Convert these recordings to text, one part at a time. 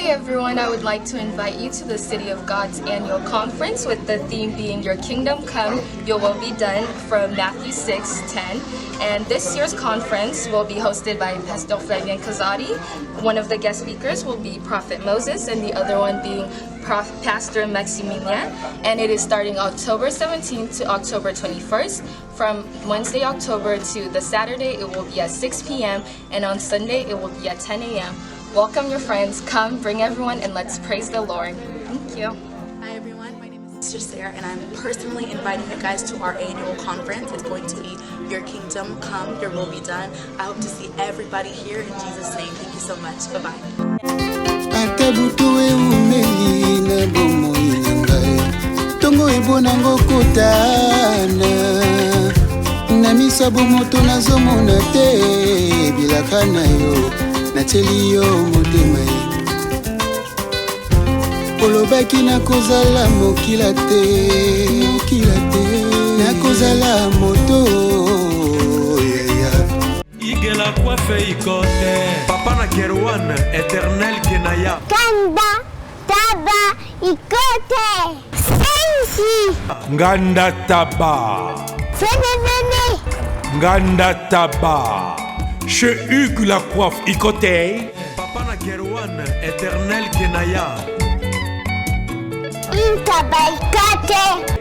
Hey everyone, I would like to invite you to the City of God's annual conference with the theme being Your Kingdom Come, Your Will Be Done from Matthew 6:10. And this year's conference will be hosted by Pastor Flavien Kazadi. One of the guest speakers will be Prophet Moses and the other one being Pastor Maximilian. And it is starting October 17th to October 21st. From Wednesday, October to the Saturday, it will be at 6 p.m. and on Sunday, it will be at 10 a.m. Welcome your friends, come, bring everyone, and let's praise the Lord. Thank you. Hi everyone, my name is Sister Sarah, and I'm personally inviting you guys to our annual conference. It's going to be Your Kingdom Come, Your Will Be Done. I hope to see everybody here in Jesus' name. Thank you so much. Bye-bye. Nateli yo motema olobaki nakozala mokila te nakozala moto igela coiffe ikote papa na Kerwan éternel kenaya Kanda taba ikote sensi nganda taba fenenene nganda taba chez Hugues la coiffe Icotey papa na Kerwan éternel kenaya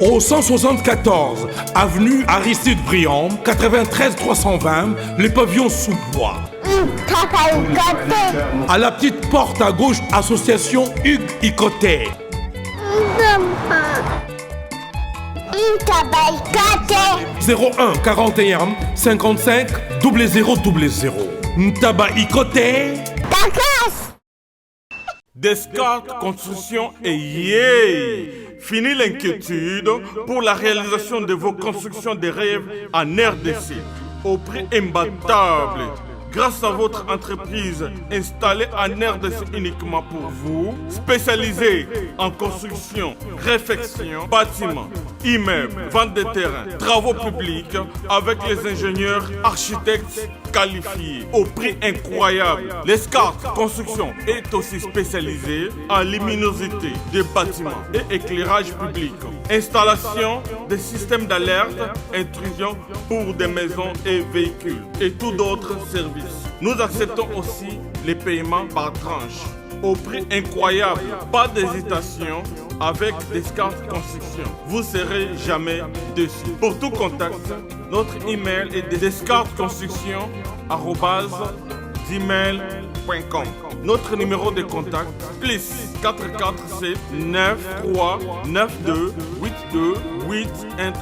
au 174 avenue Aristide Briand 93 320 les pavillons sous bois. À la petite porte à gauche, association Hugues Icotey. 01 41 55 0000 Ntaba Icotey. Descartes Construction et yeah! Fini l'inquiétude pour la réalisation de vos constructions de rêves en RDC au prix imbattable. Grâce à votre entreprise installée en RDC uniquement pour vous, spécialisée en construction, réfection, bâtiments, immeubles, vente de terrains, travaux publics, avec les ingénieurs architectes qualifiés au prix incroyable. Descartes Construction est aussi spécialisée en luminosité des bâtiments et éclairage public, installation des systèmes d'alerte, intrusion pour des maisons et véhicules et tout d'autres services. Nous acceptons aussi les paiements par tranche au prix incroyable. Pas d'hésitation avec Descartes Construction. Vous serez jamais déçus. Pour tout contact, notre email est descartesconstruction@gmail.com. Notre numéro de contact plus 447 93 92 82 813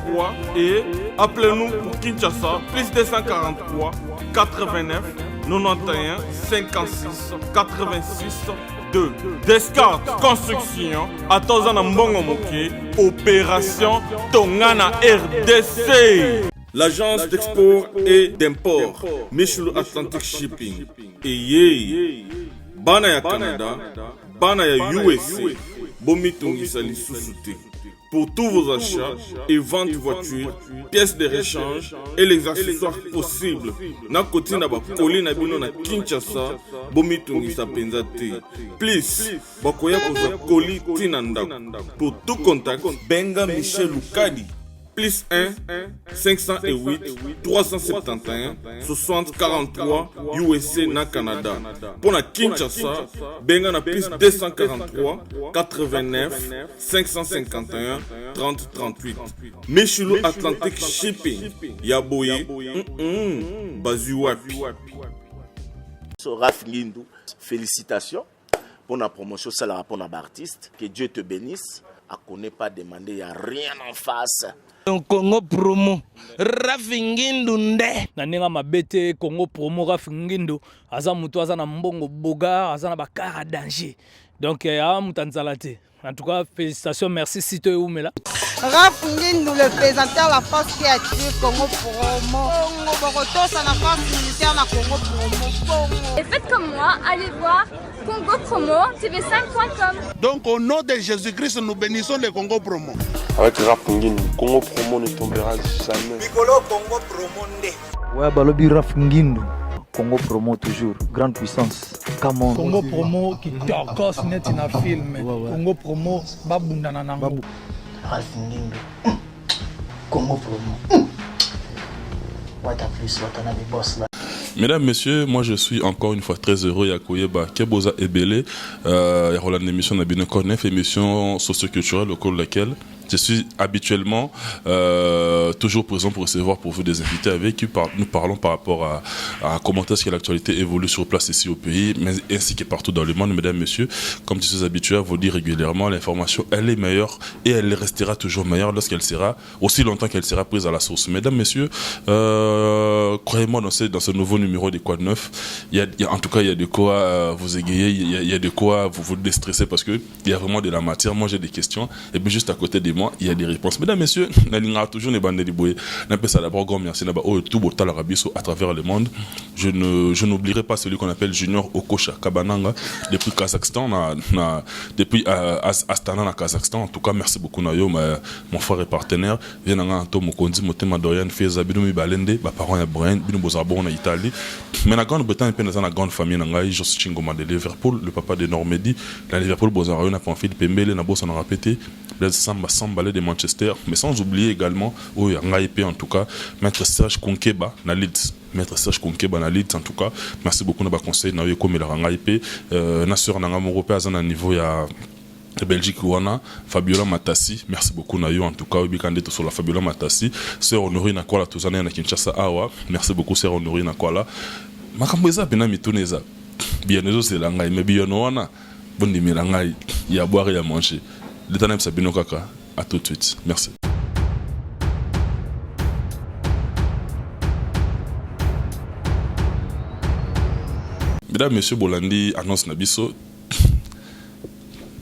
et appelez-nous pour Kinshasa plus 243 89 91 56 86 2. Descartes Construction à Tozana Mbongo Moké, opération Tongana RDC. L'agence d'export et d'import Michel Atlantic Shipping et yé bana ya Canada, bana ya USA, bomitungisa lisusu te. Pour tous vos achats et ventes de voitures, pièces de rechange et les accessoires possibles. Na koti na ba koli na bino na Kinshasa, bomitungisa penza te. Please, bakoya kozwa koli tina ndako. Pour tout contact, benga Michel Lukadi. Plus 1 508 371 60 43 USA na Canada. Pour la Kinshasa, benga na plus 243 89 551 30 38. Michelo Atlantic Shipping. Yaboye. Bazuwapi. Raph Ngindu, félicitations pour la promotion, c'est la rapport d'artiste. Que Dieu te bénisse. À connaît pas demander, il n'y a rien en face. Congo promo Raph Ngindu nde na nenga mabete Congo promo Raph Ngindu aza mutu aza na mbongo boga aza na bakara danger donc ya mutanzala te. En tout cas, félicitations, merci Sito Oumela. Raph Ngindu, le présentateur la force créative Congo promo. Borotos à la force militaire na Congo promo. Et faites comme moi, allez voir Congo promo tv5.com. Donc au nom de Jésus-Christ, nous bénissons le Congo promo. Avec Raph Ngindu, Congo promo ne tombera jamais. Nicolo Congo promo nde. Ouais, balobi Raph Ngindu, Congo promo toujours, grande puissance. Congo Promo qui torgos net na film. Congo Promo babundana nango. Congo Promo. What a plus, what a boss là. Mesdames, Messieurs, moi je suis encore une fois très heureux Yakoyeba Keboza Ebele, Roland émission Nabino Cornef, émission socioculturelle au cours de laquelle je suis habituellement toujours présent pour recevoir pour vous des invités avec qui nous parlons par rapport à comment est-ce que l'actualité évolue sur place ici au pays, mais ainsi que partout dans le monde. Mesdames, Messieurs, comme je suis habitué à vous dire régulièrement, l'information elle est meilleure et elle restera toujours meilleure lorsqu'elle sera, aussi longtemps qu'elle sera prise à la source. Mesdames, Messieurs, croyez-moi dans ce nouveau numéro des Quoi de Neuf, en tout cas il y a de quoi vous égayer, il y a de quoi vous déstresser parce que il y a vraiment de la matière. Moi j'ai des questions et puis juste à côté des il y a des réponses. Mesdames, Messieurs, on toujours les bandes de Liboué. Ça d'abord grand merci tout beau à travers le monde. Je n'oublierai pas celui qu'on appelle Junior Okocha Kabananga depuis Kazakhstan, depuis Astana na Kazakhstan. En tout cas, merci beaucoup Nayo, mon frère et partenaire. Vienanga Anto Mokondi, Motema Dorian Feza, Binoumi Balende, parents ya Brian, Bino Bozarbon en Italie. Mais la Grande-Bretagne est dans la grande famille Nangai, Jos Chingoma de Liverpool, le papa de Normandie, la Liverpool Bozarayo n'a pas fait de Pembele, n'a pas répété. Les Samba de Manchester, mais sans oublier également où il y a un en tout cas, Maître Serge Konkeba na Leeds. Maître Serge Konkeba na Leeds en tout cas. Merci beaucoup de conseil na comme il a un IP. Nasseur na européen à un niveau ya Belgique wana Fabiola Matassi, merci beaucoup na yo en tout cas ubikandete sur la Fabiola Matassi. Sœur Honorine na Kwala tozana na Kinshasa awa. Merci beaucoup sœur Honorine na Kwala. Makambo eza pena mituneza. Bien ezo c'est la ngai mais bien wana bondi mirangai ya boire et à manger. L'Éternel Sabino Kaka, à tout de suite. Merci. Mesdames, Messieurs, Bolandi annonce Nabiso.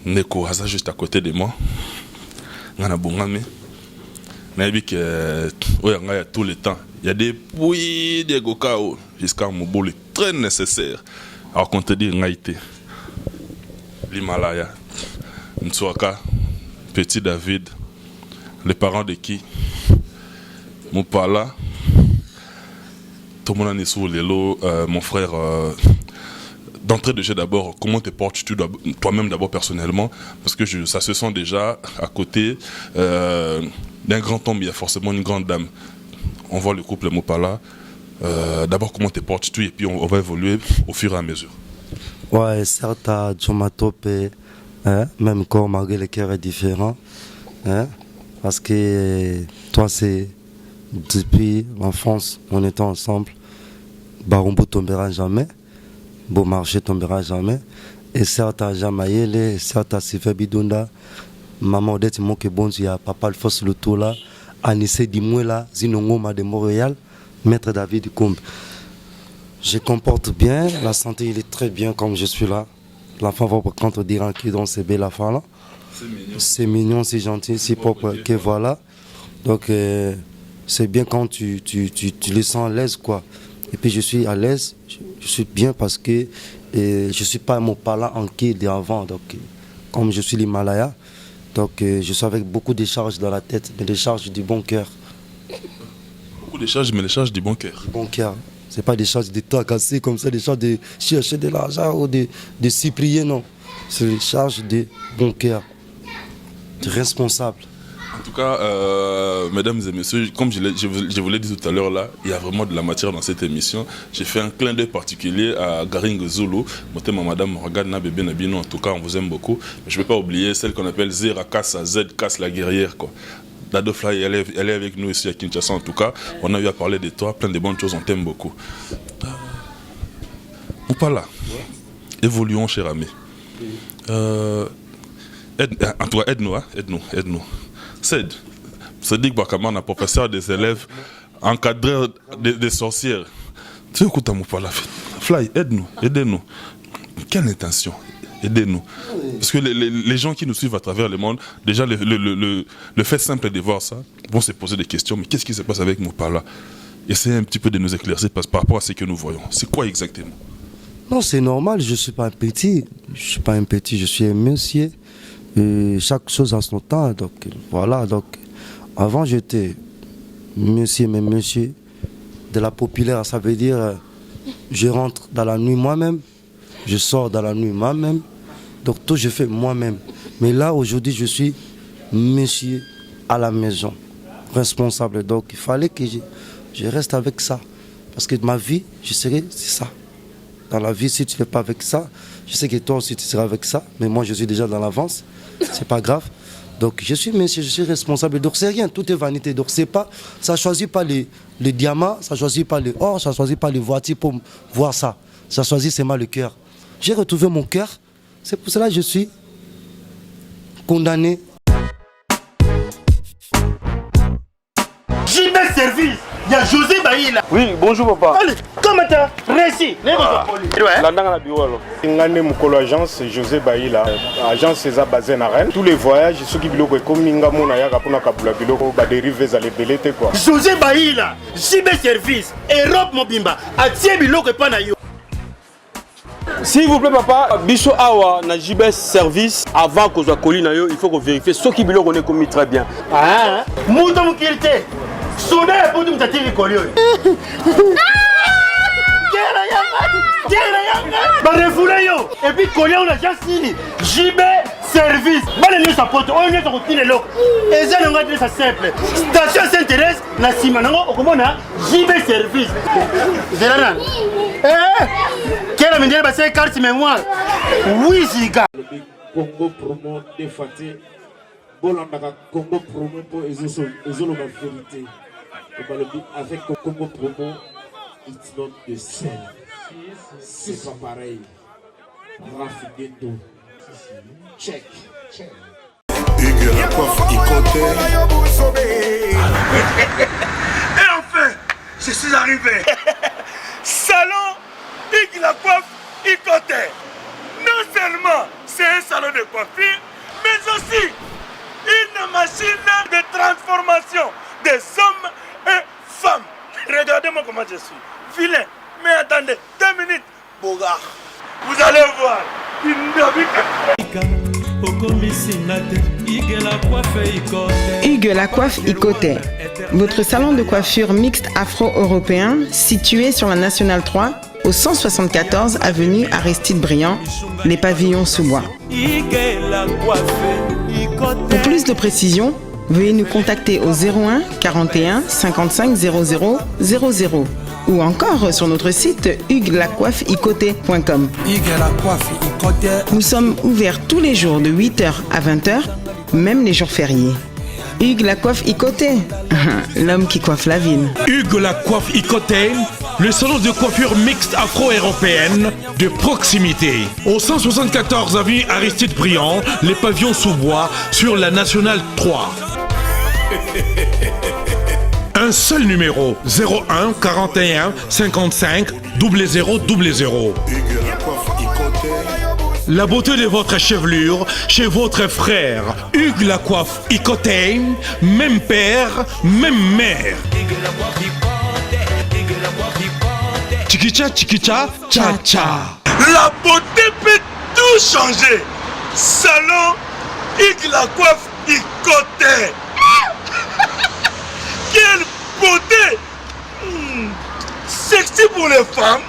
Neko Haza juste à côté de moi. Ngana Bongame. Nabi que il y a tout le temps. Il y a des pouilles, des gokao jusqu'à mon bol très nécessaire. Alors qu'on te dit Ngaïté. L'Himalaya. Ntswaka. Petit David, les parents de qui Moupala, Tomona Nissou Lelo, mon frère. D'entrée de jeu d'abord, comment te portes-tu toi-même d'abord personnellement? Parce que ça se sent déjà à côté d'un grand homme, il y a forcément une grande dame. On voit le couple Moupala. D'abord, comment te portes-tu et puis on va évoluer au fur et à mesure. Ouais, certes, Djomatope. Même quand malgré le cœur est différent, parce que toi c'est depuis l'enfance on était ensemble, Barumbu tombera jamais, Beau Marché tombera jamais, et certes à Jamaïele, certes à Sifa Bidunda, maman Odette Moke Bonzi à Papa Alphonse le tout là, Anissé Dimouela, Zinongoma de Montréal, Maître David Combe. Je comporte bien, la santé il est très bien comme je suis là. L'enfant va contredire qui dans ces belles enfants là. C'est mignon, c'est gentil, c'est propre que voilà. Donc c'est bien quand tu les sens à l'aise quoi. Et puis je suis à l'aise, je suis bien parce que je suis pas un Mopala en qui d'avant. Donc comme je suis l'Himalaya, donc je suis avec beaucoup de charges dans la tête, mais des charges du bon cœur. Beaucoup de charges, mais les charges du bon cœur. Du bon cœur. C'est pas des charges de temps cassé comme ça, des charges de chercher de l'argent ou de s'y prier, non. C'est des charges de bon cœur, de responsable. En tout cas, mesdames et messieurs, comme je vous l'ai dit tout à l'heure là, il y a vraiment de la matière dans cette émission. J'ai fait un clin d'œil particulier à Garing Zulu, madame regarde na bébé Nabino, en tout cas on vous aime beaucoup. Mais je ne peux pas oublier celle qu'on appelle Zera Kassa, Z Kass la guerrière quoi. Dado Fly, elle est avec nous ici à Kinshasa en tout cas. On a eu à parler de toi, plein de bonnes choses, on t'aime beaucoup. Ou pas là. Évoluons, cher ami. En tout cas, aide-nous. Cédric Bakaman, professeur des élèves, encadreur des sorcières. Tu écoutes à Moupala. Fly, aidez-nous. Quelle intention? Aidez-nous. Parce que les gens qui nous suivent à travers le monde, déjà le fait simple de voir ça, vont se poser des questions. Mais qu'est-ce qui se passe avec Moupala? Essayez un petit peu de nous éclaircir par rapport à ce que nous voyons. C'est quoi exactement? Non, c'est normal, je ne suis pas un petit. Je suis un monsieur. Et chaque chose a son temps. Donc voilà. Donc, avant, j'étais monsieur, mais monsieur de la populaire. Ça veut dire, je rentre dans la nuit moi-même. Je sors dans la nuit moi-même. Donc tout je fais moi-même. Mais là, aujourd'hui, je suis monsieur à la maison, responsable. Donc il fallait que je reste avec ça. Parce que ma vie, c'est ça. Dans la vie, si tu ne fais pas avec ça, je sais que toi aussi tu seras avec ça. Mais moi, je suis déjà dans l'avance. C'est pas grave. Donc je suis monsieur, je suis responsable. Donc c'est rien, tout est vanité. Donc c'est pas, ça ne choisit pas les diamants, ça ne choisit pas les or, ça ne choisit pas les voitures pour voir ça. Ça choisit seulement le cœur. J'ai retrouvé mon cœur. C'est pour cela que je suis condamné. JB Service, il y a José Baïla. Oui, bonjour papa. Allez, comment t'as réussi? La ndanga la bureau alors. Ngane Mukolo agence José Baïla. Agence César basée na Rennes. Tous les voyages ceux qui biloko comme ninga mona ya kapona kabula biloko ba dérive za lebelete quoi. José Baïla, JB Service, Europe Mobimba, atie biloko pa na yo. S'il vous plaît papa, biso awa na JB Service avant que soit colis na yo, il faut qu'on vérifie ce qui biloko on est commis très bien. Ah, muto mukirite. Soda pour nous t'attirer colio. Bah refoulez yo. Et puis colio on a déjà signé. JB Service. Bah les sa pote, on est au petit loc. Et ça on va dire ça simple. Station s'intéresse na simanango okomona JB Service. Zélanan. Quelle manière bah c'est carte mémoire. Oui ziga. Congo promo défaté. Bolandaka Congo promo pour ezolo ma vérité. Avec Congo promo, it's not the same. C'est pas pareil. Raf Ghetto. Check. Hugues la coiffe Ikoté. Et enfin, je suis arrivé. Salon Hugues la coiffe Ikoté. Non seulement c'est un salon de coiffure, mais aussi une machine de transformation des hommes et femmes. Regardez-moi comment je suis. Vilain. Mais attendez, 2 minutes. Bogart. Vous allez voir. Hugues la coiffe Ikoté. Votre salon de coiffure mixte afro-européen situé sur la Nationale 3 au 174 avenue Aristide Briand, les pavillons sous bois. Pour plus de précisions, veuillez nous contacter au 01 41 55 00 00 ou encore sur notre site huguelacoiffeikoté.com. Nous sommes ouverts tous les jours de 8h à 20h, même les jours fériés. Hugues la coiffe Ikoté, l'homme qui coiffe la ville. Hugues la coiffe Ikoté, le salon de coiffure mixte afro-européenne de proximité. Au 174 avenue Aristide Briand, les pavillons sous bois sur la Nationale 3. Un seul numéro, 01 41 55 00 00. La beauté de votre chevelure chez votre frère. Hugues la coiffe Ikoté, même père, même mère. Chikicha, chikicha, cha cha. La beauté peut tout changer. Salon Hugues la coiffe Ikoté. Quelle beauté! Sexy pour les femmes,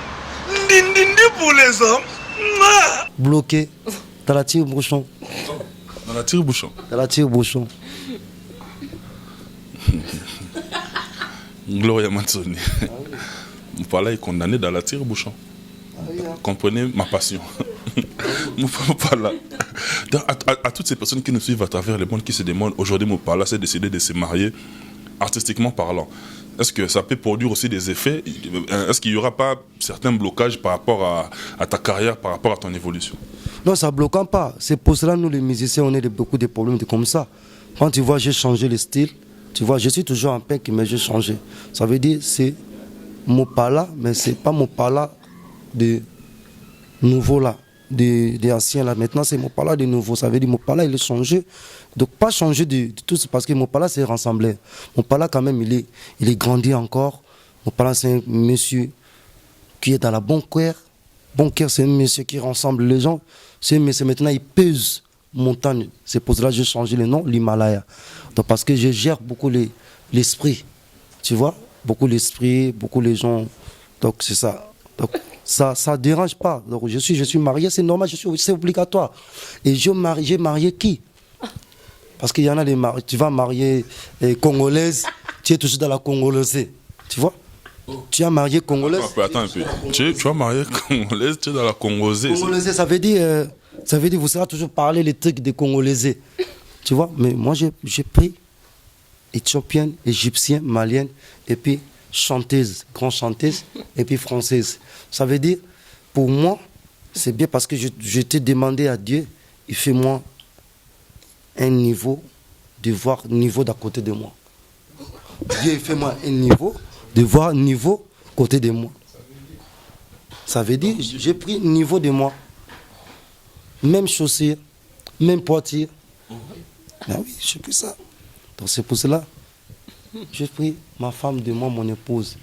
dindindi pour les hommes. Bloqué dans la tire-bouchon. Dans la tire-bouchon. Dans la tire-bouchon. Gloria Mazzoni. Voilà, est condamné dans la tire-bouchon. Comprenez ma passion. Voilà. À toutes ces personnes qui nous suivent à travers le monde, qui se demandent aujourd'hui, Mopala s'est décidé de se marier, artistiquement parlant. Est-ce que ça peut produire aussi des effets? Est-ce qu'il n'y aura pas certains blocages par rapport à ta carrière, par rapport à ton évolution? Non, ça ne bloque pas. C'est pour cela que nous, les musiciens, on a beaucoup de problèmes comme ça. Quand tu vois, j'ai changé le style. Tu vois, je suis toujours en punk, mais j'ai changé. Ça veut dire c'est Mopala, mais ce n'est pas Mopala de nouveau là, des anciens là. Maintenant, c'est Mopala de nouveau. Ça veut dire Mopala, il est changé. Donc, pas changé de tout, parce que Mopala, c'est rassemblé. Mopala, quand même, il est grandi encore. Mopala, c'est un monsieur qui est dans la bonne cœur. Bon cœur, c'est un monsieur qui rassemble les gens. C'est un monsieur, maintenant, il pèse montagne. C'est pour cela que j'ai changé le nom, l'Himalaya. Donc, parce que je gère beaucoup l'esprit. Tu vois? Beaucoup l'esprit, beaucoup les gens. Donc, c'est ça. Donc, ça dérange pas. Donc je suis marié, c'est normal, c'est obligatoire. Et j'ai marié qui? Parce qu'il y en a tu vas marier congolaise, tu es toujours dans la congolaise. Tu vois? Tu as marié congolaise. Attends un peu. Tu vas marier congolaise, tu es dans la congolaise. Congolaise, ça veut dire vous savez toujours parler les trucs des congolais. Tu vois? Mais moi j'ai pris éthiopienne, égyptienne, malienne, et puis chanteuse, grande chanteuse, et puis française. Ça veut dire, pour moi, c'est bien parce que je t'ai demandé à Dieu, il fait moi un niveau de voir niveau d'à côté de moi. Dieu il fait moi un niveau de voir niveau côté de moi. Ça veut dire, j'ai pris niveau de moi. Même chaussure, même poiture. Ben oui, j'ai pris ça. Donc c'est pour cela, j'ai pris ma femme de moi, mon épouse.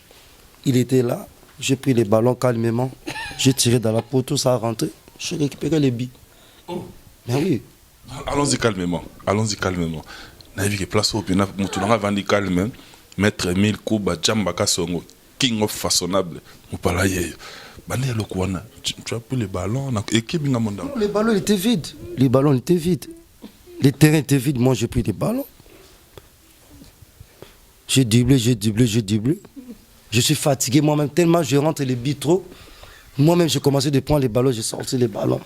Il était là, j'ai pris les ballons calmement, j'ai tiré dans la peau, tout ça a rentré, j'ai récupéré les billes. Ben oui. Allons-y calmement. Naïvi que place au pina, moutoulanga vandi calme, maître Emile Kuba, Djambaka Songo, king of façonnable, moupalaye. Bande le kouana, tu as pris les ballons, et qui binga mon dame? Les ballons étaient vides. Les ballons étaient vides. Les terrains étaient vides, moi j'ai pris des ballons. J'ai doublé. Je suis fatigué moi-même, tellement je rentre les billes trop. Moi-même j'ai commencé de prendre les ballons, j'ai sorti les ballons.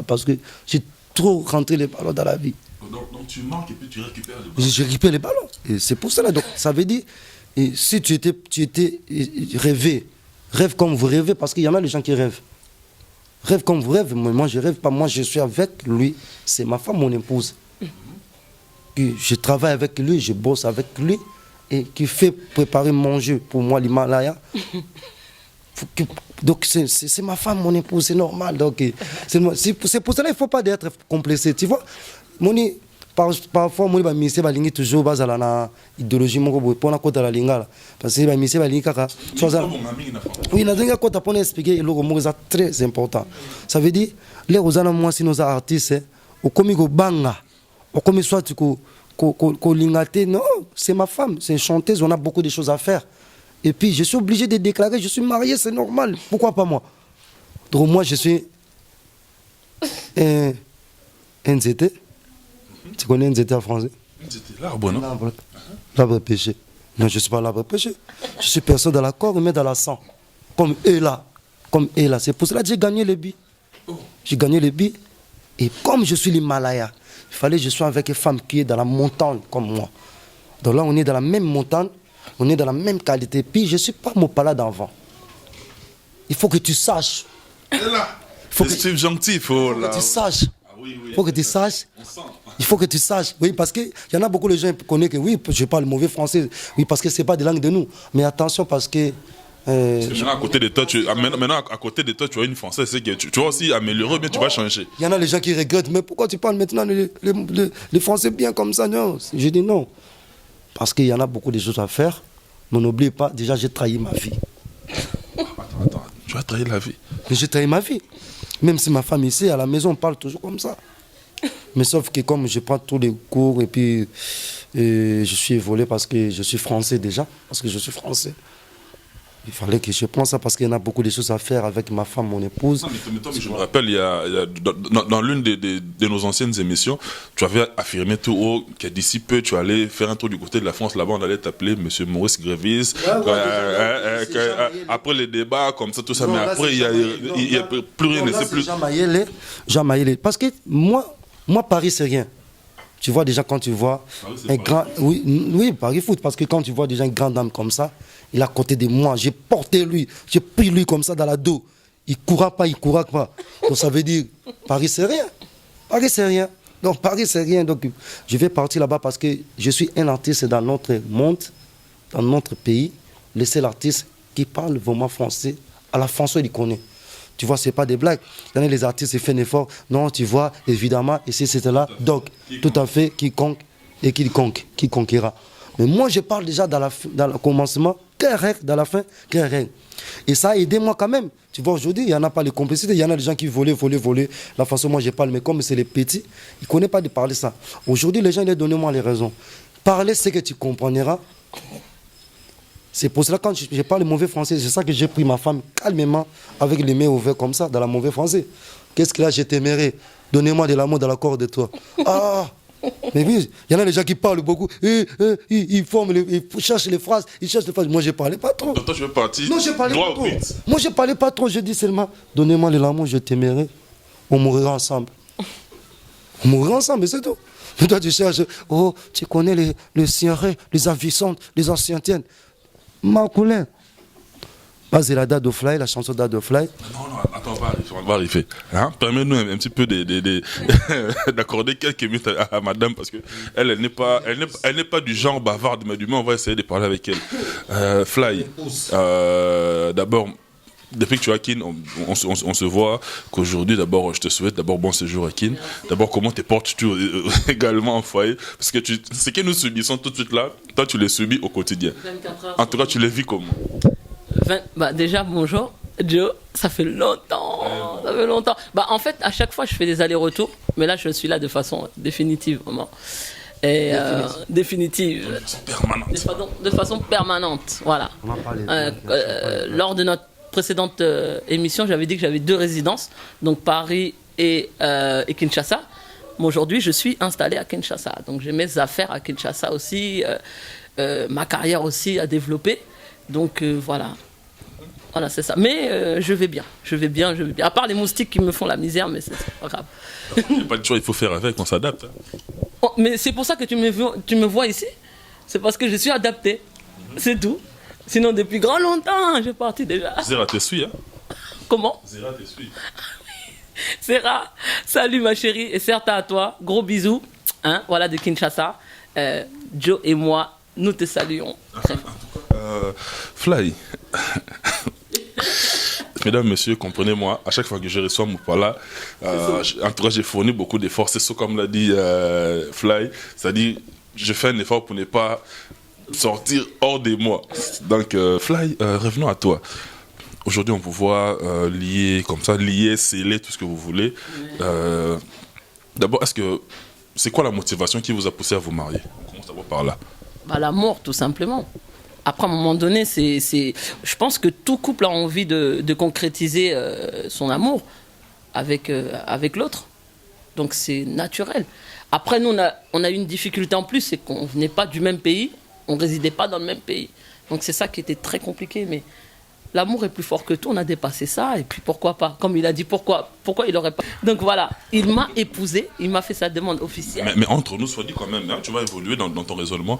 Parce que j'ai trop rentré les ballons dans la vie. Donc tu manques et puis tu récupères les ballons. J'ai récupéré les ballons. Et c'est pour cela. Donc ça veut dire, et si tu étais rêvé, rêve comme vous rêvez, parce qu'il y en a des gens qui rêvent. Rêve comme vous rêvez, moi je rêve pas, moi je suis avec lui, c'est ma femme, mon épouse. Je travaille avec lui, je bosse avec lui, et qui fait préparer manger pour moi l'Himalaya. Donc c'est ma femme, mon épouse, c'est normal. Donc c'est pour cela qu'il ne faut pas être complexé. Tu vois, parfois moi je suis balingi toujours basé na idéologie moko pour na kota la lingala parce que je suis balingi kaka oui na zinga kota pour expliquer le moko c'est très important. Ça veut dire les ozana moi si nos artistes au komi go banga au komi soit ko lingate non, c'est ma femme, c'est une chanteuse, on a beaucoup de choses à faire. Et puis je suis obligé de déclarer, je suis marié, c'est normal. Pourquoi pas moi? Donc moi je suis NZT. Tu connais NZT en français? NZT, l'arbre, non? L'arbre péché. Non, je ne suis pas l'arbre péché. Je suis personne dans la corps, mais dans la sang. Comme eux là. C'est pour cela que j'ai gagné les billes. J'ai gagné les billes. Et comme je suis l'Himalaya, il fallait que je sois avec une femme qui est dans la montagne comme moi. Donc là, on est dans la même montagne. On est dans la même qualité. Puis je ne suis pas mon palais d'enfant. Il faut que tu saches. C'est subjonctif. Il faut que tu saches. Il faut que tu saches. Il faut que tu saches. Oui, parce qu'il y en a beaucoup de gens qui connaissent que oui, je parle mauvais français. Oui, parce que ce n'est pas des langues de nous. Mais attention parce que... Maintenant, à côté de toi, tu as une française. C'est que tu vas aussi améliorer, mais tu vas changer. Il y en a les gens qui regrettent. Mais pourquoi tu parles maintenant le français bien comme ça? Non. Je dis non. Parce qu'il y en a beaucoup de choses à faire. Mais n'oublie pas, déjà j'ai trahi ma vie. Attends, tu as trahi la vie? Mais j'ai trahi ma vie. Même si ma femme ici, à la maison, on parle toujours comme ça. Mais sauf que comme je prends tous les cours et puis je suis évolué parce que je suis français déjà. Parce que je suis français. Il fallait que je prenne ça parce qu'il y en a beaucoup de choses à faire avec ma femme, mon épouse. Non, mais je me rappelle, dans l'une de nos anciennes émissions, tu avais affirmé tout haut que d'ici peu, tu allais faire un tour du côté de la France. Là-bas, on allait t'appeler M. Maurice Grévis. Après les débats, comme ça, tout ça. Non, mais là, après, il n'y a plus rien. C'est plus... Jean Maïlé. Parce que moi, Paris, c'est rien. Tu vois déjà quand tu vois un grand... Oui, Paris Foot. Parce que quand tu vois déjà une grande dame comme ça, il est à côté de moi. J'ai porté lui. J'ai pris lui comme ça dans la dos. Il ne courra pas. Donc ça veut dire, Paris, c'est rien. Paris, c'est rien. Donc Paris, c'est rien. Donc je vais partir là-bas parce que je suis un artiste dans notre monde, dans notre pays. Le seul artiste qui parle vraiment français. À la François, il connaît. Tu vois, ce n'est pas des blagues. Les artistes, ils font un effort. Non, tu vois, évidemment, ici, c'était là. Donc, tout à fait, quiconque qui conquérera. Mais moi, je parle déjà dans le commencement, dans la fin, et ça a aidé moi quand même. Tu vois, aujourd'hui, il n'y en a pas de complicité. Il y en a des gens qui volaient. La façon moi, je parle, mais comme c'est les petits, ils ne connaissent pas de parler ça. Aujourd'hui, les gens, ils donnent moi les raisons. Parler, c'est que tu comprendras. C'est pour cela, quand je parle mauvais français, c'est ça que j'ai pris ma femme calmement, avec les mains ouvertes comme ça, dans le mauvais français. Qu'est-ce que là, je t'aimerais? Donnez-moi de l'amour dans la corde de toi. Ah! Mais oui, il y en a des gens qui parlent beaucoup. Ils cherchent les phrases. Moi, je ne parlais pas trop. Donc, toi, je veux partir. Non, je ne parlais pas trop. Moi, je ne parlais pas trop. Je dis seulement, donnez-moi de l'amour, je t'aimerai. On mourra ensemble. On mourra ensemble, c'est tout. Toi, tu cherches. Oh, tu connais les Sierré, les Avissantes, les Ancientiennes. Marcoulin. C'est la date de Fly, la chanson date de Fly. Non, attends, on va arriver. Hein? Permets-nous un petit peu d'accorder quelques minutes à madame, parce qu'elle n'est pas du genre bavarde, mais du moins on va essayer de parler avec elle. Fly, d'abord, depuis que tu es à Kin, on se voit qu'aujourd'hui, d'abord, je te souhaite d'abord bon séjour à Kin. D'abord, comment te portes-tu également en foyer? Parce que ce que nous subissons tout de suite là, toi tu les subis au quotidien. 24 heures. En tout cas, tu les vis comment? Déjà, bonjour, Joe, ça fait longtemps. En fait, à chaque fois, je fais des allers-retours, mais là, je suis là de façon définitive, vraiment. Et définitive. De façon permanente, voilà. Lors de notre précédente émission, j'avais dit que j'avais 2 résidences, donc Paris et Kinshasa. Mais aujourd'hui, je suis installé à Kinshasa, donc j'ai mes affaires à Kinshasa aussi, ma carrière aussi à développer. Donc voilà, c'est ça. Mais je vais bien. À part les moustiques qui me font la misère, mais c'est pas grave. Il n'y a pas de choix, il faut faire avec, on s'adapte. Oh, mais c'est pour ça que tu me vois ici. C'est parce que je suis adapté. C'est tout. Sinon, depuis grand longtemps, j'ai parti déjà. Zéra te suit, hein? Comment? Zéra te suit. Zéra, salut ma chérie, et certes à toi. Gros bisous. Hein, voilà de Kinshasa. Joe et moi, nous te saluons. Fly. Mesdames, messieurs, comprenez-moi, à chaque fois que je reçois Moupala, en tout cas, j'ai fourni beaucoup d'efforts. C'est ça, comme l'a dit Fly. C'est-à-dire, je fais un effort pour ne pas sortir hors de moi. Donc, Fly, revenons à toi. Aujourd'hui, on vous voit lié comme ça, lié, scellé, tout ce que vous voulez. D'abord, c'est quoi la motivation qui vous a poussé à vous marier? On commence d'abord par là. L'amour, tout simplement. Après, à un moment donné, je pense que tout couple a envie de concrétiser son amour avec l'autre. Donc, c'est naturel. Après, nous, on a eu une difficulté en plus, c'est qu'on ne venait pas du même pays, on ne résidait pas dans le même pays. Donc, c'est ça qui était très compliqué. Mais l'amour est plus fort que tout, on a dépassé ça. Et puis, pourquoi pas? Comme il a dit, pourquoi il n'aurait pas... Donc, voilà, il m'a épousé, il m'a fait sa demande officielle. Mais entre nous, soit dit quand même, hein, tu vas évoluer dans ton raisonnement.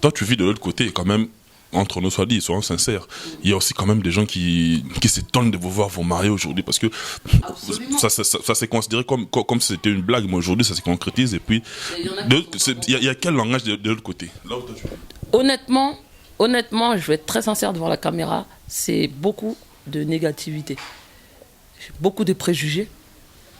Toi, tu vis de l'autre côté, quand même. Entre nous, soit dit, soyons sincères. Il y a aussi quand même des gens qui s'étonnent de vous voir vous marier aujourd'hui, parce que ça s'est considéré comme si c'était une blague, mais aujourd'hui ça se concrétise. Et puis, il y a quel langage de l'autre côté? Là où toi, Honnêtement, je vais être très sincère devant la caméra, c'est beaucoup de négativité, beaucoup de préjugés.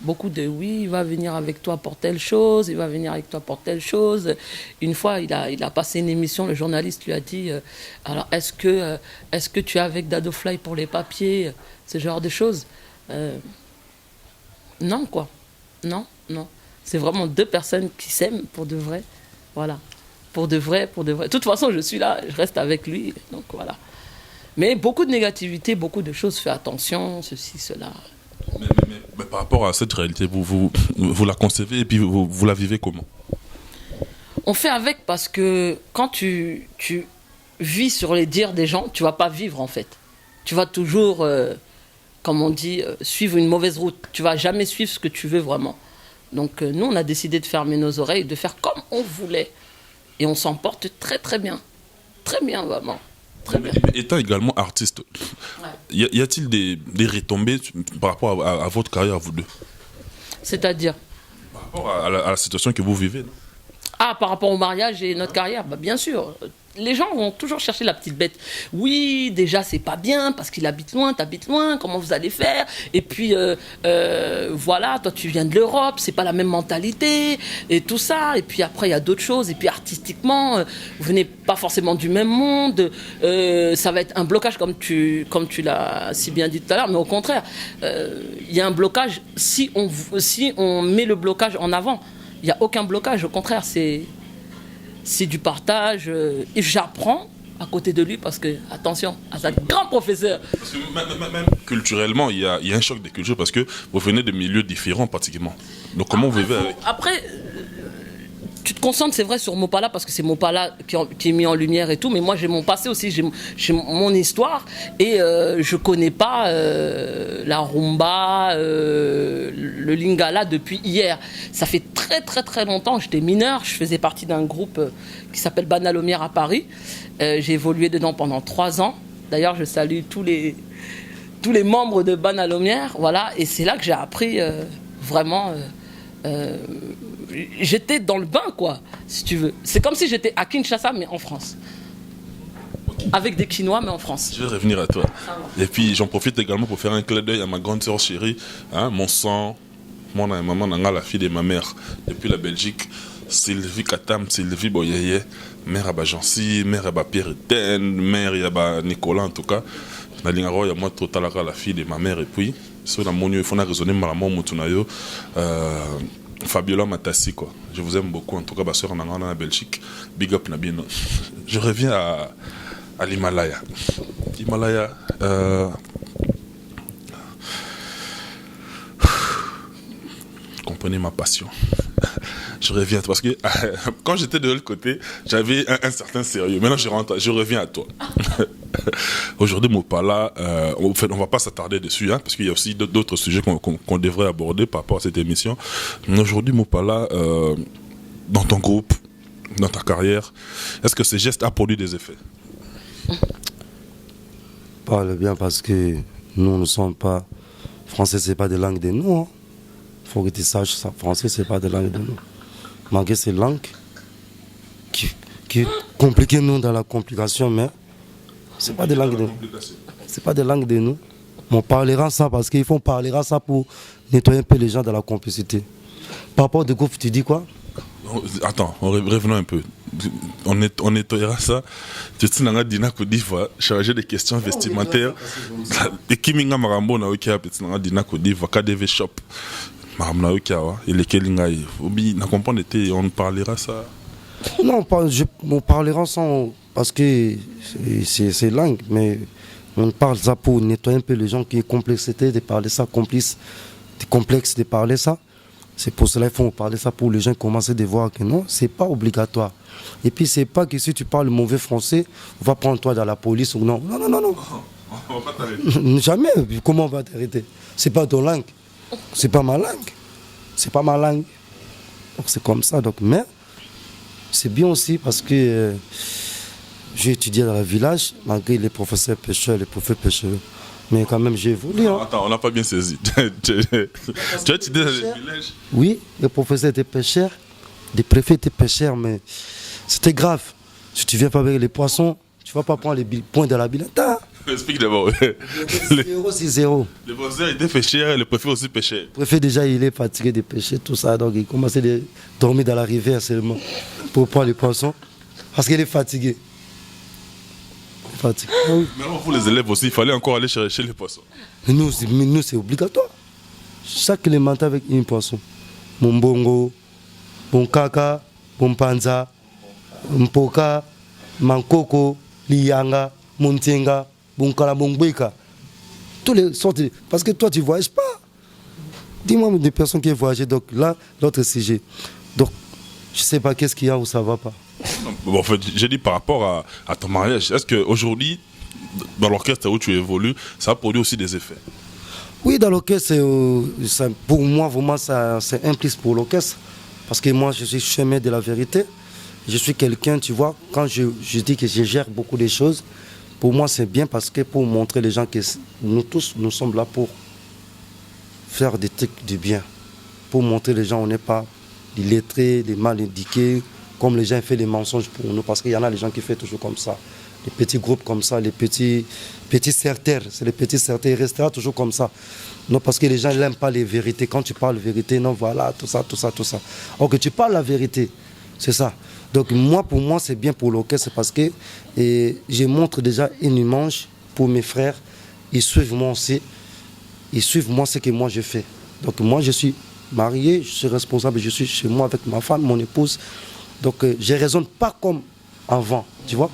Beaucoup de oui, il va venir avec toi pour telle chose, il va venir avec toi pour telle chose. Une fois, il a passé une émission, le journaliste lui a dit alors est-ce que tu es avec Dado Fly pour les papiers, ce genre de choses. Non, quoi. Non. C'est vraiment 2 personnes qui s'aiment pour de vrai. Voilà. Pour de vrai. De toute façon, je suis là, je reste avec lui. Donc voilà. Mais beaucoup de négativité, beaucoup de choses, fais attention, ceci, cela. Mais par rapport à cette réalité, vous la concevez et puis vous la vivez comment? On fait avec, parce que quand tu vis sur les dires des gens, tu ne vas pas vivre en fait. Tu vas toujours, comme on dit, suivre une mauvaise route. Tu ne vas jamais suivre ce que tu veux vraiment. Donc nous, on a décidé de fermer nos oreilles, de faire comme on voulait. Et on s'en porte très très bien. Très bien, vraiment. Étant également artiste, y a-t-il des retombées par rapport à votre carrière, vous deux? C'est-à-dire? Par rapport à la situation que vous vivez, non? Par rapport au mariage et notre carrière, bien sûr. Les gens vont toujours chercher la petite bête. Oui, déjà, c'est pas bien parce qu'il habite loin, t'habites loin, comment vous allez faire? Et puis, voilà, toi, tu viens de l'Europe, c'est pas la même mentalité, et tout ça. Et puis après, il y a d'autres choses. Et puis, artistiquement, vous venez pas forcément du même monde. Ça va être un blocage, comme tu l'as si bien dit tout à l'heure. Mais au contraire, il y a un blocage si on met le blocage en avant. Il n'y a aucun blocage, au contraire, c'est du partage. Et j'apprends à côté de lui parce que, attention, à sa grand professeur. Parce que même culturellement, il y a un choc des cultures parce que vous venez de milieux différents pratiquement. Donc comment vous vivez avec? Après, tu te concentres, c'est vrai, sur Mopala parce que c'est Mopala qui est mis en lumière et tout, mais moi j'ai mon passé aussi, j'ai mon histoire et je connais pas la rumba, le lingala depuis hier. Ça fait très très très longtemps, j'étais mineur, je faisais partie d'un groupe qui s'appelle Banalomière à Paris. J'ai évolué dedans pendant 3 ans. D'ailleurs, je salue tous les membres de Banalomière, voilà, et c'est là que j'ai appris vraiment... j'étais dans le bain, quoi, si tu veux. C'est comme si j'étais à Kinshasa, mais en France. Avec des Chinois, mais en France. Je vais revenir à toi. Et puis, j'en profite également pour faire un clin d'œil à ma grande sœur chérie, hein, mon sang, mon maman, la fille de ma mère, depuis la Belgique, Sylvie Katam, Sylvie Boyeye, mère à Bajansi, mère à Pierre Eten, mère à Nicolas, en tout cas. La ligne il y a moi, total, la fille de ma mère, et puis, sur la monnaie, il faut raisonner malamment, Moutunayo. Fabiola Matassi, quoi. Je vous aime beaucoup, en tout cas, ma soeur en la Belgique. Big up Nabino. Je reviens à l'Himalaya. L'Himalaya, comprenez ma passion. Je reviens parce que quand j'étais de l'autre côté, j'avais un certain sérieux. Maintenant, je reviens à toi. Aujourd'hui, Mopala, on ne va pas s'attarder dessus, hein, parce qu'il y a aussi d'autres sujets qu'on devrait aborder par rapport à cette émission. Mais aujourd'hui, Mopala, dans ton groupe, dans ta carrière, est-ce que ces gestes ont produit des effets? Parle bien parce que nous ne sommes pas... Français, ce n'est pas de langue de nous. Hein. Faut que tu saches ça. Français, c'est pas de langue de nous. Malgré ces langues qui compliquent nous dans la complication, mais c'est pas de langue de nous. C'est pas de langue de nous. On parlera ça parce qu'il faut parler ça pour nettoyer un peu les gens dans la complicité. Par rapport au groupe, tu dis quoi? Attends, revenons un peu. On nettoyera ça. Tu sais, on a dit que chargé des questions vestimentaires. Et qui m'a marambo na okia petit na dit que KDV shop. Maramna okia et lesquels ngai. Obi na comprendre on parlera ça. Non, on parlera ça parce que c'est langue, mais on parle ça pour nettoyer un peu les gens qui ont complexité de parler ça, complexe de parler ça. C'est pour cela qu'il faut parler ça pour les gens qui commencent à voir que non, c'est pas obligatoire. Et puis c'est pas que si tu parles mauvais français, on va prendre toi dans la police ou non. Non. On va pas t'arrêter. Jamais. Comment on va t'arrêter? C'est pas ton langue. C'est pas ma langue. C'est pas ma langue. Donc c'est comme ça. Donc, mais c'est bien aussi parce que j'ai étudié dans le village, malgré les professeurs pêcheurs, les profs pêcheurs. Mais quand même, j'ai évolué. Hein. Attends, on n'a pas bien saisi. Tu as étudié dans le village? Oui, les professeurs étaient pêcheurs, les préfets étaient pêcheurs, mais c'était grave. Si tu viens pas avec les poissons, tu ne vas pas prendre les points de la billettin. Explique d'abord. 0-6-0. Les professeurs étaient pêcheurs et le préfet aussi pêchait. Le préfet, déjà, il est fatigué de pêcher, tout ça. Donc, il commençait à dormir dans la rivière seulement pour prendre les poissons. Parce qu'il est fatigué. Mais alors, pour les élèves aussi, il fallait encore aller chercher les poissons. Mais nous, c'est obligatoire. Chaque élémentaire avec un poisson. Mon bongo, mon kaka, mon panza, mon poka, mon coco, lianga, mon tenga, mon kalabongbeka. Tous les sortes. Parce que toi, tu ne voyages pas. Dis-moi des personnes qui ont voyagé. Donc là, l'autre sujet. Donc, je ne sais pas qu'est-ce qu'il y a ou ça ne va pas. Bon, en fait, j'ai dit par rapport à ton mariage, est-ce qu'aujourd'hui, dans l'orchestre où tu évolues, ça a produit aussi des effets? Oui, dans l'orchestre, pour moi, vraiment, c'est un plus pour l'orchestre. Parce que moi, je suis chemin de la vérité. Je suis quelqu'un, tu vois, quand je dis que je gère beaucoup de choses, pour moi, c'est bien parce que pour montrer les gens que nous tous, nous sommes là pour faire des trucs du bien. Pour montrer les gens, on n'est pas des lettrés, des mal indiqués, comme les gens font des mensonges pour nous, parce qu'il y en a des gens qui font toujours comme ça. Les petits groupes comme ça, les petits certeurs, c'est les petits certeurs, ils resteront toujours comme ça. Non, parce que les gens n'aiment pas les vérités. Quand tu parles vérité, non, voilà, tout ça. Or que tu parles la vérité, c'est ça. Donc moi, pour moi, c'est bien pour l'orchestre parce que je montre déjà une image pour mes frères. Ils suivent moi aussi. Ils suivent moi ce que moi je fais. Donc moi, je suis marié, je suis responsable, je suis chez moi avec ma femme, mon épouse. Donc je ne raisonne pas comme avant, tu vois.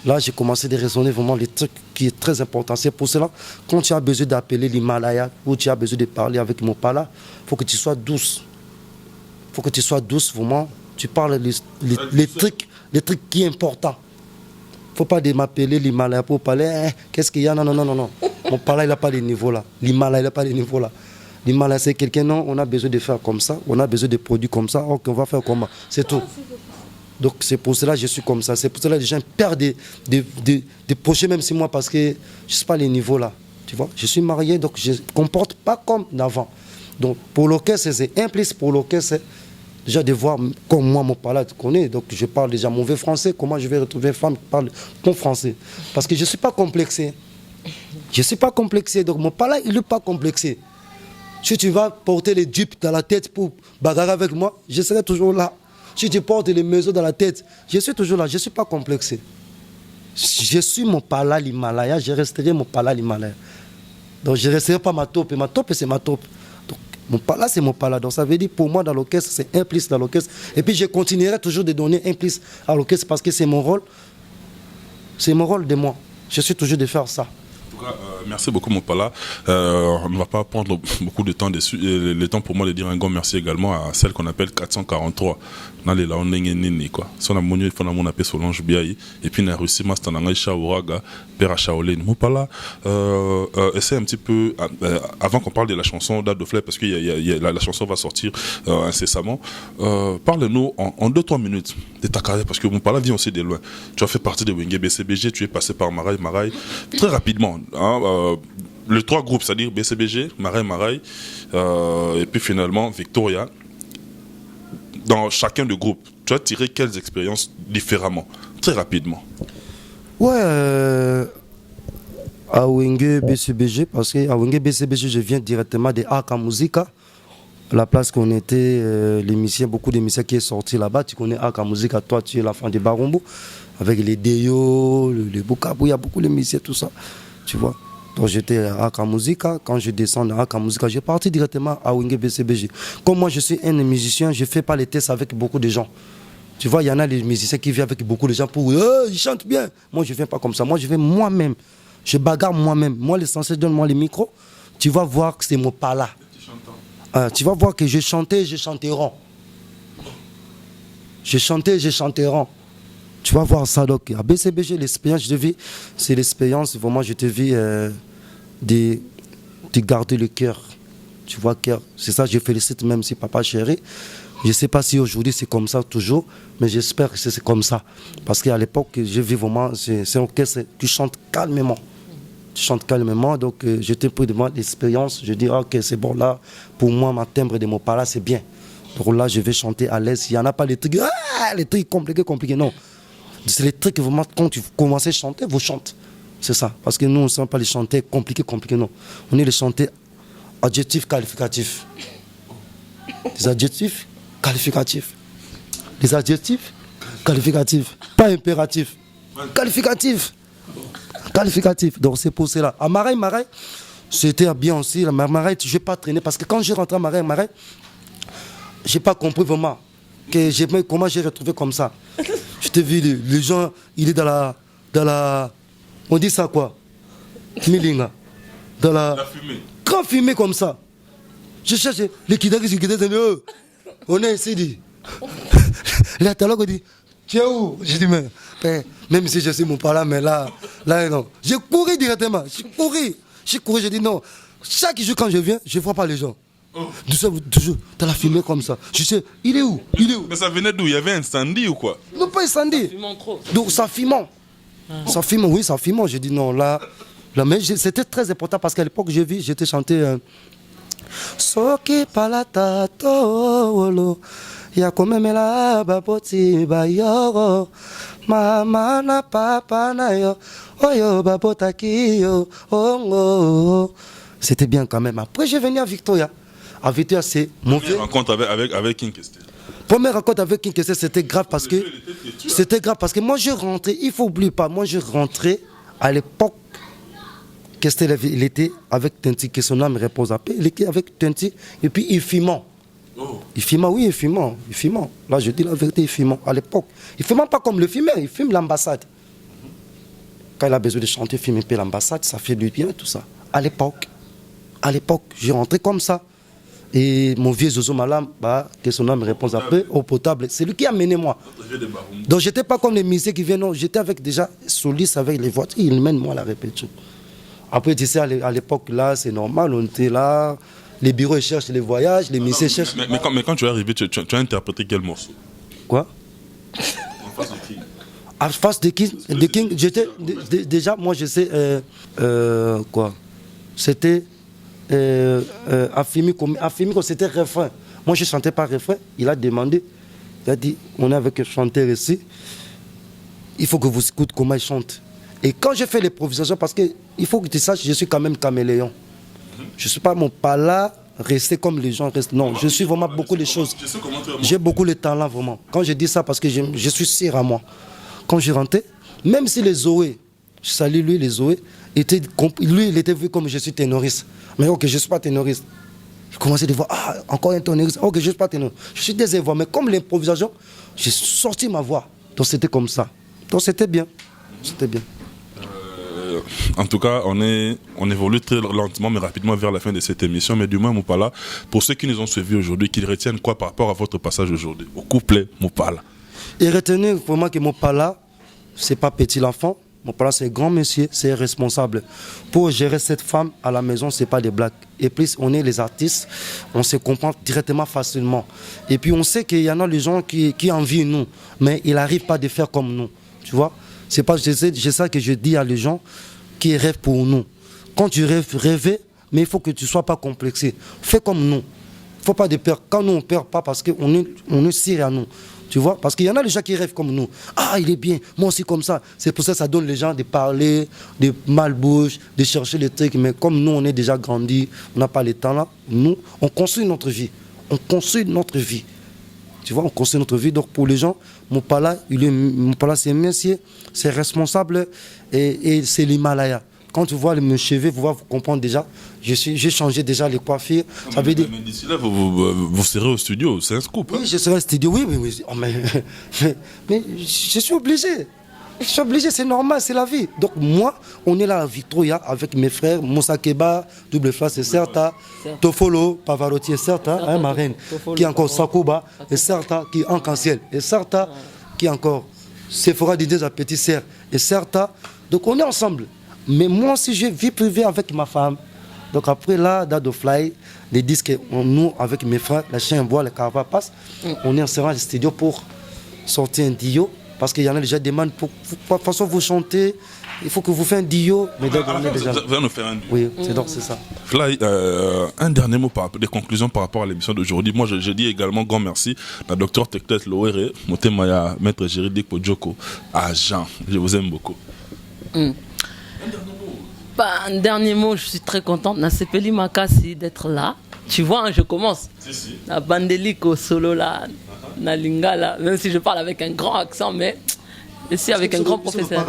Là, j'ai commencé à raisonner vraiment les trucs qui est très important. C'est pour cela, quand tu as besoin d'appeler l'Himalaya ou tu as besoin de parler avec mon pala, il faut que tu sois douce. Il faut que tu sois douce, vraiment. Tu parles les trucs qui sont importants. Il ne faut pas m'appeler l'Himalaya pour parler, qu'est-ce qu'il y a? Non. Mon pala, il n'a pas les niveaux là. L'Himalaya, il n'a pas les niveaux là. L'Himalaya, c'est quelqu'un, non, on a besoin de faire comme ça, on a besoin de produits comme ça, ok, on va faire comment? C'est tout. Donc c'est pour cela que je suis comme ça. C'est pour cela que les gens perdent des projets, même si moi, parce que je ne sais pas les niveaux là. Tu vois, je suis marié, donc je ne comporte pas comme d'avant. Donc pour l'orchestre, c'est implice pour l'orchestre, déjà de voir comme moi, mon pala, tu connais. Donc je parle déjà mauvais français. Comment je vais retrouver une femme qui parle bon français? Parce que je ne suis pas complexé. Je ne suis pas complexé. Donc mon pala, il n'est pas complexé. Si tu vas porter les dupes dans la tête pour bagarrer avec moi, je serai toujours là. Si tu portes les maisons dans la tête, je suis toujours là, je ne suis pas complexé. Je suis mon pala l'Himalaya, je resterai mon pala l'Himalaya. Donc je ne resterai pas ma taupe, et ma taupe c'est ma taupe. Donc mon pala c'est mon pala. Donc ça veut dire pour moi dans l'orchestre, c'est implice dans l'orchestre. Et puis je continuerai toujours de donner implice à l'orchestre parce que c'est mon rôle. C'est mon rôle de moi. Je suis toujours de faire ça. Merci beaucoup mon pala. On ne va pas prendre beaucoup de temps dessus. Le temps pour moi de dire un grand merci également à celle qu'on appelle 443. Dans les laons n'engeni quoi. Son amonio il faut na mon appel Solange Biaï et puis na Russie Master Nangai Shaouraga Père Shaolin. Mon pala essaie un petit peu avant qu'on parle de la chanson d'Ad de Fleur parce que la chanson va sortir incessamment. Parle-nous en 2-3 minutes de ta carrière parce que mon pala vient aussi de loin. Tu as fait partie de Wenge BCBG, tu es passé par Maraï très rapidement. Hein, les 3 groupes, c'est-à-dire BCBG, Maraï, et puis finalement Victoria. Dans chacun des groupes, tu as tiré quelles expériences différemment, très rapidement? Ouais, à Wenge BCBG, parce qu'à Wenge BCBG, je viens directement de Aka Musica, la place qu'on était, l'émission, beaucoup d'émissions qui est sorti là-bas. Tu connais Aka Musica, toi tu es la fan de Barombo, avec les Deyo, les Bukabou, il y a beaucoup d'émissions, tout ça, tu vois. Donc j'étais à Aka Musica. Quand je descends à Aka Musica, j'ai parti directement à Wenge BCBG. Comme moi je suis un musicien, je ne fais pas les tests avec beaucoup de gens. Tu vois, il y en a des musiciens qui viennent avec beaucoup de gens pour ils chantent bien. Moi je ne viens pas comme ça. Moi je vais moi-même. Je bagarre moi-même. Moi l'essentiel, donne-moi les micros. Tu vas voir que c'est mon pala. Tu vas voir que je chantais, je chanterai. Je chantais, je chanterai. Tu vas voir ça. Donc, à BCBG, l'expérience de vie, c'est l'expérience, vraiment, je te vis de garder le cœur. Tu vois, cœur. C'est ça, je félicite même si papa chéri. Je ne sais pas si aujourd'hui c'est comme ça toujours, mais j'espère que c'est comme ça. Parce qu'à l'époque, je vis vraiment, c'est un orchestre, tu chantes calmement. Tu chantes calmement, donc je t'ai pris de moi l'expérience. Je dis, ok, c'est bon, là, pour moi, ma timbre de mon pala, c'est bien. Donc là, je vais chanter à l'aise. Il n'y en a pas les trucs compliqués, non. C'est les trucs que vraiment, quand tu commencez à chanter, vous chantez. C'est ça. Parce que nous, on ne sait pas les chanter compliqués, non. On est les chanter adjectifs qualificatifs. Des adjectifs qualificatifs. Des adjectifs qualificatifs. Pas impératifs. Qualificatifs. Qualificatifs. Donc c'est pour cela. À Maraï, c'était bien aussi. Maraï, je ne vais pas traîner. Parce que quand j'ai rentré à Maraï, je n'ai pas compris vraiment comment j'ai retrouvé comme ça. Je t'ai vu, les gens, il est dans la... On dit ça quoi? Milinga. Dans la fumée. Grand fumée comme ça. Je cherche les Kidaris, on est ici, dit. Là, tout à l'heure, on dit, tu es où? Je dis, mais même si je suis mon pala, mais là, non. J'ai couru directement. J'ai couru, j'ai dit non. Chaque jour, quand je viens, je ne vois pas les gens. Toujours dans la fumée comme ça. Je sais, il est où? Mais ça venait d'où? Il y avait un incendie ou quoi? Non, pas incendie. Donc ça fumant. Ça fume, oui, ça fume. J'ai dit non, là mais c'était très important parce qu'à l'époque, j'étais chanté Soki palata tolo ya komemela baboti bayoro mama na papa na yo oyo babotaki yo ongo. C'était bien quand même. Après, j'ai venu à Victoria. À Victoria, c'est mon première rencontre avec King Kester. Première rencontre avec King Kester, c'était grave parce que moi je rentrais, il faut oublier pas, moi je rentrais à l'époque. Kester, il était avec Tenti, que son âme repose à paix. Il était avec Tenti et puis il fumant. Il fumant. Là je dis la vérité, il fumant à l'époque. Il fumant pas comme le fumeur, il fume l'ambassade. Quand il a besoin de chanter, filmer un peu l'ambassade, ça fait du bien, tout ça. À l'époque, j'ai rentré comme ça. Et mon vieux Zozo Malam, que son nom me répond un peu, au potable, c'est lui qui a mené moi. Donc j'étais pas comme les musiciens qui viennent, non, j'étais avec déjà soliste avec les voitures, il mène moi à la répétition. Après, tu sais, à l'époque là, c'est normal, on était là, les bureaux ils cherchent les voyages, les musiciens cherchent. Mais quand tu es arrivé, tu as interprété quel morceau? Quoi? En face de King, j'étais déjà, moi je sais, quoi? C'était Afimi, c'était refrain. Moi je chantais pas refrain, il a demandé, il a dit, on est avec un chanteur ici, il faut que vous écoutez comment il chante. Et quand j'ai fait l'improvisation, parce qu'il faut que tu saches, je suis quand même caméléon. Je ne suis pas mon pas là, rester comme les gens restent. Non, je suis vraiment beaucoup de choses. J'ai beaucoup de talent, vraiment. Quand je dis ça, parce que je suis sûr à moi. Quand je rentrais, même si les Zoé, je salue lui, les Zoé, lui, il était vu comme je suis ténoriste. Mais ok, je ne suis pas ténoriste. Je commençais à voir, encore un ténoriste. Ok, je ne suis pas ténoriste. Je suis des voix, mais comme l'improvisation, j'ai sorti ma voix. Donc c'était comme ça. Donc c'était bien. C'était bien. En tout cas, on évolue très lentement mais rapidement vers la fin de cette émission. Mais du moins, Mopala, pour ceux qui nous ont suivis aujourd'hui, qu'ils retiennent quoi par rapport à votre passage aujourd'hui au couplet Mopala? Et retenez vraiment que Mopala, c'est pas petit l'enfant. Mopala, c'est grand monsieur, c'est responsable. Pour gérer cette femme à la maison, c'est pas des blagues. Et plus on est les artistes, on se comprend directement facilement. Et puis on sait qu'il y en a les gens qui envient nous, mais ils n'arrivent pas à faire comme nous. Tu vois? C'est pas ça que je dis à les gens qui rêvent pour nous. Quand tu rêves, mais il faut que tu ne sois pas complexé. Fais comme nous. Il ne faut pas de peur. Quand nous, on ne perd pas parce qu'on est sérieux à nous. Tu vois? Parce qu'il y en a des gens qui rêvent comme nous. Ah, il est bien, moi aussi comme ça. C'est pour ça que ça donne les gens de parler, de malbouche, de chercher les trucs. Mais comme nous, on est déjà grandis, on n'a pas le temps là. Nous, on construit notre vie. On construit notre vie. Tu vois, on construit notre vie. Donc pour les gens, Mopala, c'est un monsieur, c'est responsable et c'est l'Himalaya. Quand tu vois mes cheveux, vous comprenez déjà, j'ai changé déjà les coiffures. Ça veut dire... Mais d'ici là, vous serez au studio, c'est un scoop. Oui, je serai au studio, oui. Mais je suis obligé. Je suis obligé, c'est normal, c'est la vie. Donc moi, on est là à Victoria avec mes frères, Moussa Keba, Double Face et Certa, Tofolo, Pavarotti et Certa, Marine, qui est encore Sakuba, et Certa qui est en Canciel, et Certa qui est encore Sephora Didier à Petit Serre, et Certa. Donc on est ensemble. Mais moi aussi, j'ai vie privée avec ma femme. Donc après là, Dado Fly, les disques, nous, avec mes frères, la chien boit, le caravane passe, on est en studio pour sortir un dio. Parce qu'il y en a déjà des demandes pour de toute façon vous chantez, il faut que vous fassiez un dio. Mais vous allez nous faire un dio. Oui, c'est ça. Fly, un dernier mot des conclusions par rapport à l'émission d'aujourd'hui. Moi, je dis également grand merci à Dr Teklet Loere, Motemaya, maître juridique pour Djoko, à Jean. Je vous aime beaucoup. Un dernier mot, je suis très contente, Nasepeli Makasi, d'être là. Tu vois, je commence. La bandelique au solo là. Na lingala, même si je parle avec un grand accent, mais ici avec un grand professeur.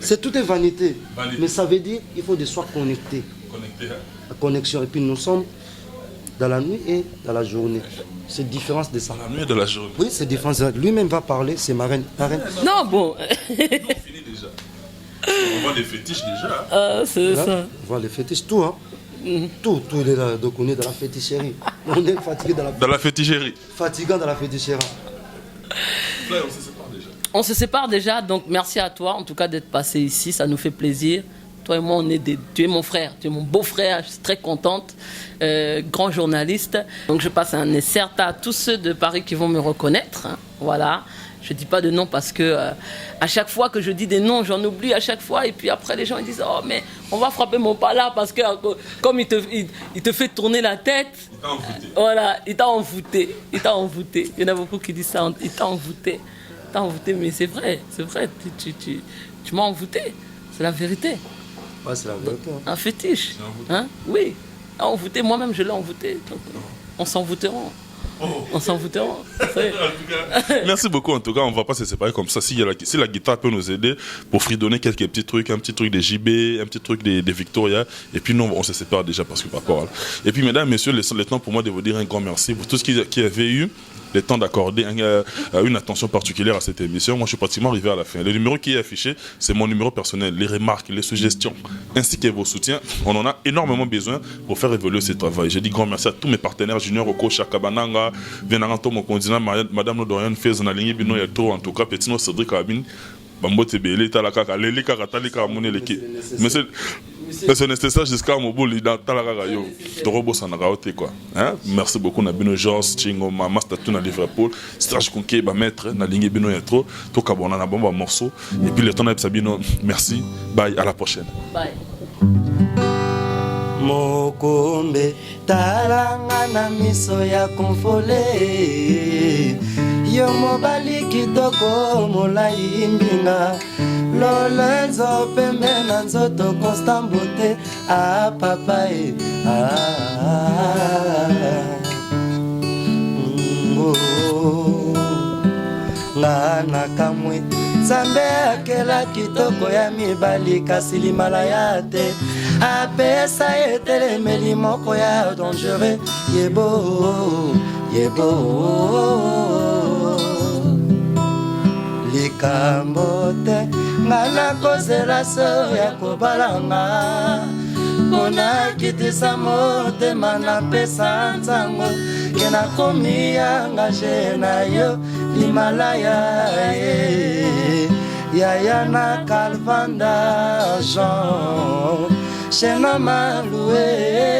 C'est tout est vanité, mais ça veut dire qu'il faut de soi connecté. La connexion, et puis nous sommes dans la nuit et dans la journée. C'est différence de ça. La nuit et de la journée. Oui, c'est différence. Lui-même va parler, c'est Marraine. Non, bon. On finit déjà. On voit les fétiches déjà. C'est ça. On voit les fétiches, tout. Hein. Tout est là. Donc on est dans la féticherie. On est fatigué dans la féticherie. Fatigant dans la féticherie. Là, on se sépare déjà. On se sépare déjà, donc merci à toi en tout cas d'être passé ici, ça nous fait plaisir. Toi et moi, tu es mon frère, tu es mon beau-frère, je suis très contente. Grand journaliste. Donc je passe un certain à tous ceux de Paris qui vont me reconnaître. Hein. Voilà. Je ne dis pas de nom parce que à chaque fois que je dis des noms, j'en oublie à chaque fois. Et puis après, les gens ils disent « Oh, mais on va frapper Mopala parce que comme il te fait tourner la tête. » Il t'a envoûté. Voilà, il t'a envoûté. Il t'a envoûté. Il y en a beaucoup qui disent ça. Il t'a envoûté. Il t'a envoûté, mais c'est vrai. C'est vrai. Tu m'as envoûté. C'est la vérité. Ouais, c'est la vérité. Un fétiche. Hein? Oui. Envoûté. Moi-même, je l'ai envoûté. Donc, on s'envoûtera. On s'en foutait. Merci beaucoup. En tout cas, on ne va pas se séparer comme ça. Si la guitare peut nous aider pour fredonner quelques petits trucs, un petit truc des JB, un petit truc des Victoria, et puis nous, on se sépare déjà parce que par rapport. Et puis, mesdames, messieurs, laissez le temps pour moi de vous dire un grand merci pour tout ce qui avait eu le temps d'accorder une attention particulière à cette émission. Moi, je suis pratiquement arrivé à la fin. Le numéro qui est affiché, c'est mon numéro personnel. Les remarques, les suggestions, ainsi que vos soutiens, on en a énormément besoin pour faire évoluer ce travail. Je dis grand merci à tous mes partenaires, Junior Oko, Chakabananga, Vienaranto Mokondina, Madame Nodorian Fez, Nalingi Bino Yato, en tout cas, Petino Cédric Abin, Bambote Bele, Talakaka, Leli Karatalika, Moneleki. Monsieur Nestessa jusqu'à Moboli dans Talakaka Yo, Torobo Sanagaote quoi. Merci beaucoup, Nabino Georges, Chingo, Mama Statu na Liverpool, Strach Konke, Maître, Nalingi Bino Yatro, Tokabona na Bomba Morceau, et puis le temps Sabino, merci, bye, à la prochaine. Bye. Mokombe talanga na miso ya konfole yo mobali kitoko molai mbinga lolenzo pembe na nzoto constant beauté ah papa ngana kamwe Nzambe akela kitoko ya mibali kasi limala ya te apesa etelemeli moko ya dangereux yebo likambo te ngana kozela so ya kobalanga mpona kitisa motema napesa nzango ke nakomi angaje na yo Himalaya Yaya na Calvanda Jean Chena Maloué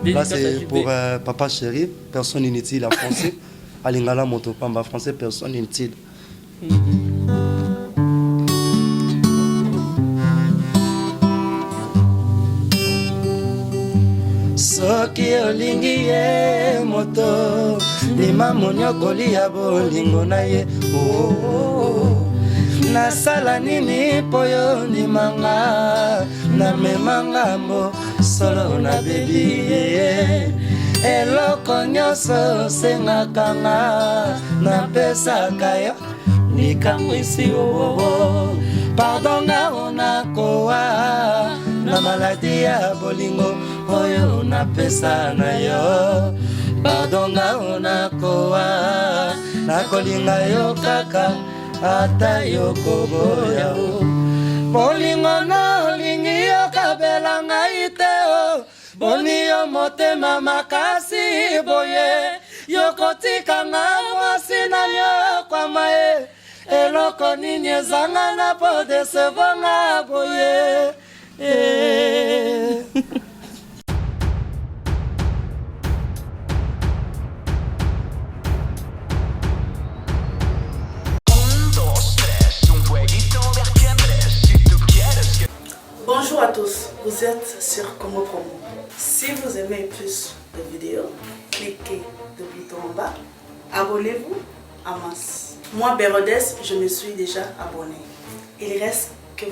Là c'est pour Papa Chéri, personne inutile en français. À Lingala Motopamba français, personne inutile. Soki olingi ye moto lima monyokoli ya bolingo na ye nasala nini po yo ndimanga namemanga mbo solo na bebi eloko nyonso osengakanga napesaka yo likamwisi pardon nga onakowa na maladi ya bolingo oyo napesa na yo pardon nga onakowa nakolinga yo kaka ata yo koboya bolingo nolingi yo kabela ngai te o boni yo motema makasi boye yokotikanga mwasi na nyokwama ye eloko nini ezanga na po desevanga boye Bonjour à tous, vous êtes sur Congo Promo. Si vous aimez plus de vidéos, cliquez le bouton en bas, abonnez-vous à masse. Moi, Bérodès, je me suis déjà abonné. Il reste que vous.